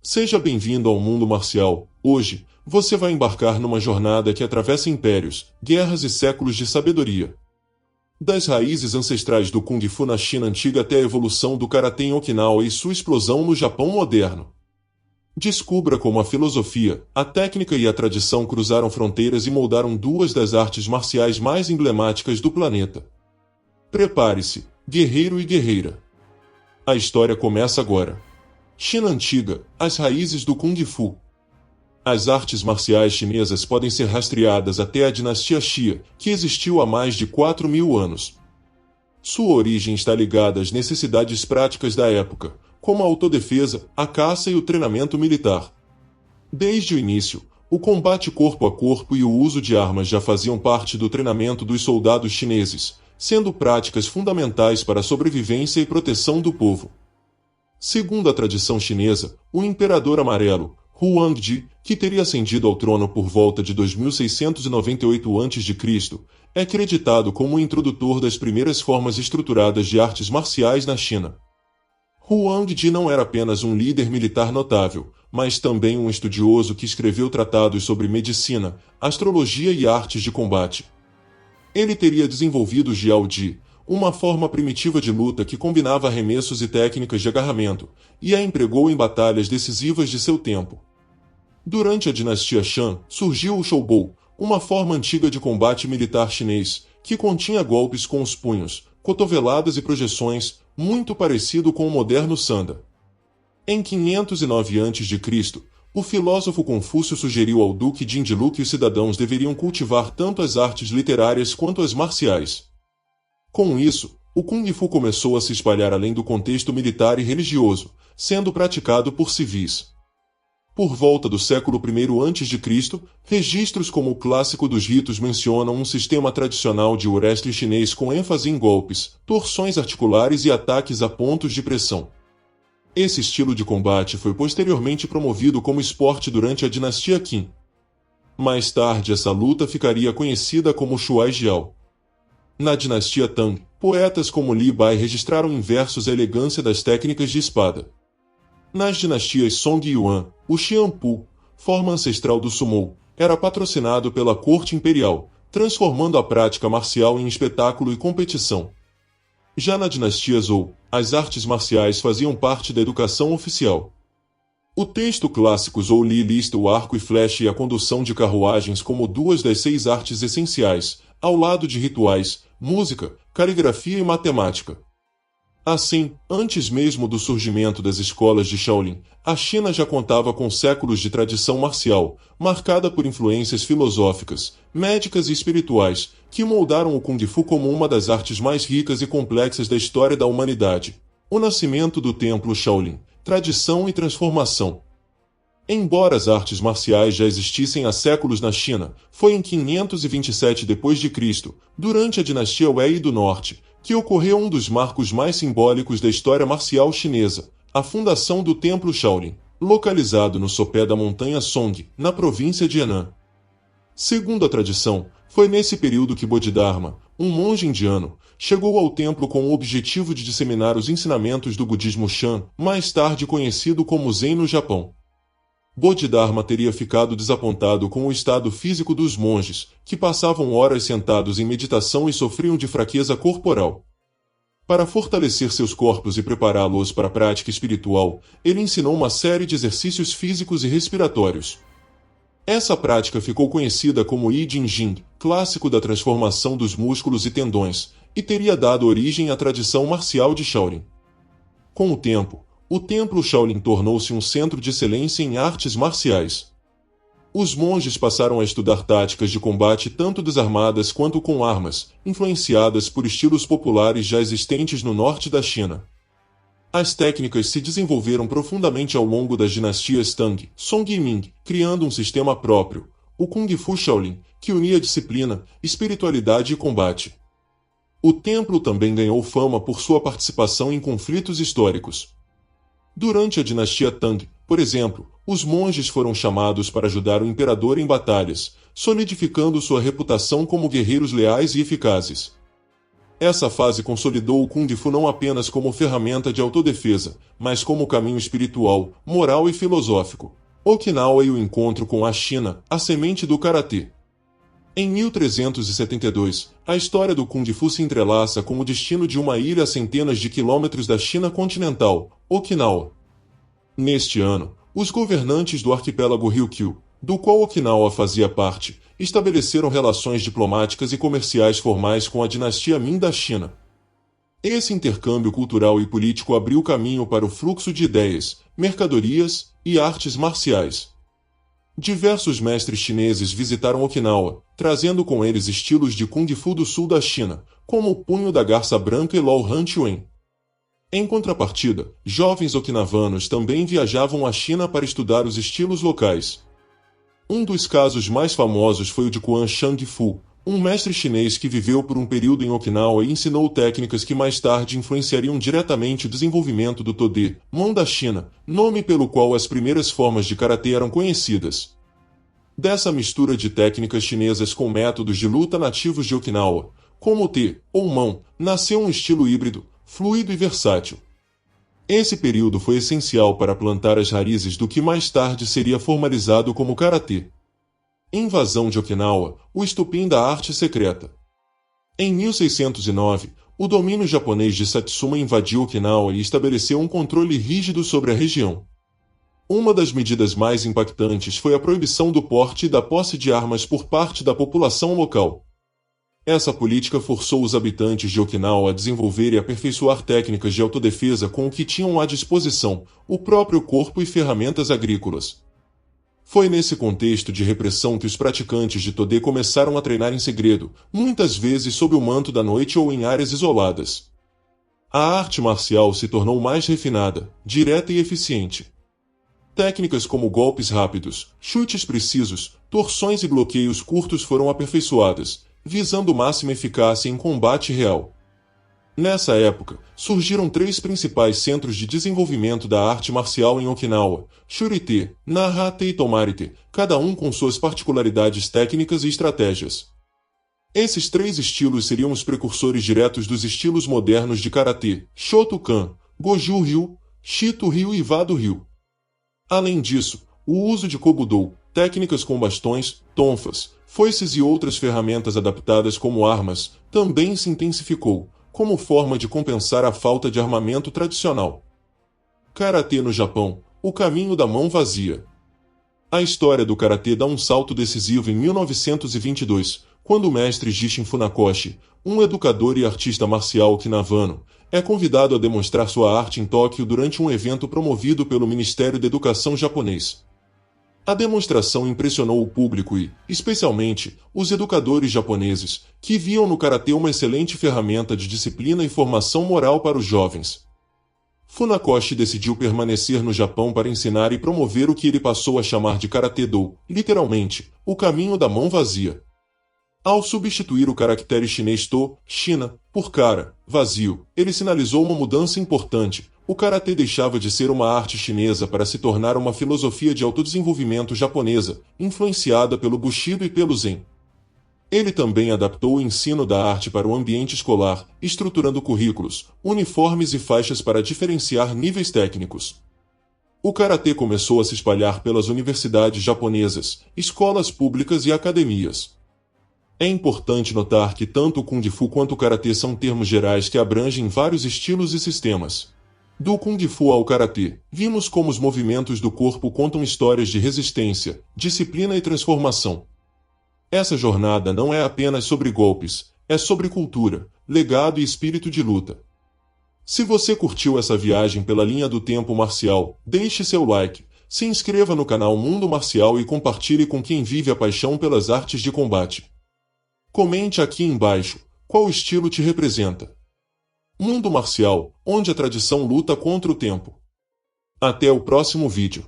Seja bem-vindo ao mundo marcial. Hoje, você vai embarcar numa jornada que atravessa impérios, guerras e séculos de sabedoria. Das raízes ancestrais do Kung Fu na China antiga até a evolução do Karatê em Okinawa e sua explosão no Japão moderno. Descubra como a filosofia, a técnica e a tradição cruzaram fronteiras e moldaram duas das artes marciais mais emblemáticas do planeta. Prepare-se, guerreiro e guerreira. A história começa agora. China Antiga, as raízes do Kung Fu. As artes marciais chinesas podem ser rastreadas até a dinastia Xia, que existiu há mais de 4.000 anos. Sua origem está ligada às necessidades práticas da época, como a autodefesa, a caça e o treinamento militar. Desde o início, o combate corpo a corpo e o uso de armas já faziam parte do treinamento dos soldados chineses, sendo práticas fundamentais para a sobrevivência e proteção do povo. Segundo a tradição chinesa, o Imperador Amarelo, Huangdi, que teria ascendido ao trono por volta de 2698 a.C., é acreditado como o introdutor das primeiras formas estruturadas de artes marciais na China. Huangdi não era apenas um líder militar notável, mas também um estudioso que escreveu tratados sobre medicina, astrologia e artes de combate. Ele teria desenvolvido o Jiaodi, uma forma primitiva de luta que combinava arremessos e técnicas de agarramento, e a empregou em batalhas decisivas de seu tempo. Durante a dinastia Shang, surgiu o Shoubou, uma forma antiga de combate militar chinês, que continha golpes com os punhos, cotoveladas e projeções, muito parecido com o moderno Sanda. Em 509 a.C., o filósofo Confúcio sugeriu ao duque Jindilu que os cidadãos deveriam cultivar tanto as artes literárias quanto as marciais. Com isso, o Kung Fu começou a se espalhar além do contexto militar e religioso, sendo praticado por civis. Por volta do século I a.C., registros como o clássico dos ritos mencionam um sistema tradicional de wrestling chinês com ênfase em golpes, torções articulares e ataques a pontos de pressão. Esse estilo de combate foi posteriormente promovido como esporte durante a dinastia Qin. Mais tarde essa luta ficaria conhecida como Shuai-Jiao. Na dinastia Tang, poetas como Li Bai registraram em versos a elegância das técnicas de espada. Nas dinastias Song e Yuan, o Xianpu, forma ancestral do Sumo, era patrocinado pela corte imperial, transformando a prática marcial em espetáculo e competição. Já na dinastia Zhou, as artes marciais faziam parte da educação oficial. O texto clássico Zhou Li lista o arco e flecha e a condução de carruagens como duas das 6 artes essenciais, ao lado de rituais, música, caligrafia e matemática. Assim, antes mesmo do surgimento das escolas de Shaolin, a China já contava com séculos de tradição marcial, marcada por influências filosóficas, médicas e espirituais, que moldaram o Kung Fu como uma das artes mais ricas e complexas da história da humanidade. O nascimento do Templo Shaolin, tradição e transformação. Embora as artes marciais já existissem há séculos na China, foi em 527 d.C., durante a dinastia Wei do Norte, que ocorreu um dos marcos mais simbólicos da história marcial chinesa, a fundação do Templo Shaolin, localizado no sopé da montanha Song, na província de Henan. Segundo a tradição, foi nesse período que Bodhidharma, um monge indiano, chegou ao templo com o objetivo de disseminar os ensinamentos do budismo Shan, mais tarde conhecido como Zen no Japão. Bodhidharma teria ficado desapontado com o estado físico dos monges, que passavam horas sentados em meditação e sofriam de fraqueza corporal. Para fortalecer seus corpos e prepará-los para a prática espiritual, ele ensinou uma série de exercícios físicos e respiratórios. Essa prática ficou conhecida como Yi Jing Jing, clássico da transformação dos músculos e tendões, e teria dado origem à tradição marcial de Shaolin. Com o tempo, o Templo Shaolin tornou-se um centro de excelência em artes marciais. Os monges passaram a estudar táticas de combate tanto desarmadas quanto com armas, influenciadas por estilos populares já existentes no norte da China. As técnicas se desenvolveram profundamente ao longo das dinastias Tang, Song e Ming, criando um sistema próprio, o Kung Fu Shaolin, que unia disciplina, espiritualidade e combate. O templo também ganhou fama por sua participação em conflitos históricos. Durante a dinastia Tang, por exemplo, os monges foram chamados para ajudar o imperador em batalhas, solidificando sua reputação como guerreiros leais e eficazes. Essa fase consolidou o Kung Fu não apenas como ferramenta de autodefesa, mas como caminho espiritual, moral e filosófico. Okinawa e o encontro com a China, a semente do Karatê. Em 1372, a história do Kung Fu se entrelaça com o destino de uma ilha a centenas de quilômetros da China continental, Okinawa. Neste ano, os governantes do arquipélago Ryukyu, do qual Okinawa fazia parte, estabeleceram relações diplomáticas e comerciais formais com a dinastia Ming da China. Esse intercâmbio cultural e político abriu caminho para o fluxo de ideias, mercadorias e artes marciais. Diversos mestres chineses visitaram Okinawa, trazendo com eles estilos de Kung Fu do sul da China, como o punho da garça branca e Lao Han Chuan. Em contrapartida, jovens okinavanos também viajavam à China para estudar os estilos locais. Um dos casos mais famosos foi o de Quan Shangfu, um mestre chinês que viveu por um período em Okinawa e ensinou técnicas que mais tarde influenciariam diretamente o desenvolvimento do Tode, mão da China, nome pelo qual as primeiras formas de karatê eram conhecidas. Dessa mistura de técnicas chinesas com métodos de luta nativos de Okinawa, como o Te, ou mão, nasceu um estilo híbrido, fluido e versátil. Esse período foi essencial para plantar as raízes do que mais tarde seria formalizado como karatê. Invasão de Okinawa, o estupim da arte secreta. Em 1609, o domínio japonês de Satsuma invadiu Okinawa e estabeleceu um controle rígido sobre a região. Uma das medidas mais impactantes foi a proibição do porte e da posse de armas por parte da população local. Essa política forçou os habitantes de Okinawa a desenvolver e aperfeiçoar técnicas de autodefesa com o que tinham à disposição, o próprio corpo e ferramentas agrícolas. Foi nesse contexto de repressão que os praticantes de Tode começaram a treinar em segredo, muitas vezes sob o manto da noite ou em áreas isoladas. A arte marcial se tornou mais refinada, direta e eficiente. Técnicas como golpes rápidos, chutes precisos, torções e bloqueios curtos foram aperfeiçoadas, visando máxima eficácia em combate real. Nessa época, surgiram três principais centros de desenvolvimento da arte marcial em Okinawa: Shurite, Nahate e Tomarite, cada um com suas particularidades técnicas e estratégias. Esses três estilos seriam os precursores diretos dos estilos modernos de karatê: Shotokan, Goju-ryu, Shito-ryu e Vado-ryu. Além disso, o uso de Kobudo, técnicas com bastões, tonfas, foices e outras ferramentas adaptadas como armas, também se intensificou, como forma de compensar a falta de armamento tradicional. Karatê no Japão, o caminho da mão vazia. A história do karatê dá um salto decisivo em 1922, quando o mestre Jishin Funakoshi, um educador e artista marcial okinavano, é convidado a demonstrar sua arte em Tóquio durante um evento promovido pelo Ministério da Educação japonês. A demonstração impressionou o público e, especialmente, os educadores japoneses, que viam no karatê uma excelente ferramenta de disciplina e formação moral para os jovens. Funakoshi decidiu permanecer no Japão para ensinar e promover o que ele passou a chamar de Karate-do, literalmente, o caminho da mão vazia. Ao substituir o caractere chinês To, China, por Kara, vazio, ele sinalizou uma mudança importante. O karatê deixava de ser uma arte chinesa para se tornar uma filosofia de autodesenvolvimento japonesa, influenciada pelo Bushido e pelo Zen. Ele também adaptou o ensino da arte para o ambiente escolar, estruturando currículos, uniformes e faixas para diferenciar níveis técnicos. O karatê começou a se espalhar pelas universidades japonesas, escolas públicas e academias. É importante notar que tanto o Kung Fu quanto o karatê são termos gerais que abrangem vários estilos e sistemas. Do Kung Fu ao karatê, vimos como os movimentos do corpo contam histórias de resistência, disciplina e transformação. Essa jornada não é apenas sobre golpes, é sobre cultura, legado e espírito de luta. Se você curtiu essa viagem pela linha do tempo marcial, deixe seu like, se inscreva no canal Mundo Marcial e compartilhe com quem vive a paixão pelas artes de combate. Comente aqui embaixo qual estilo te representa. Mundo Marcial, onde a tradição luta contra o tempo. Até o próximo vídeo.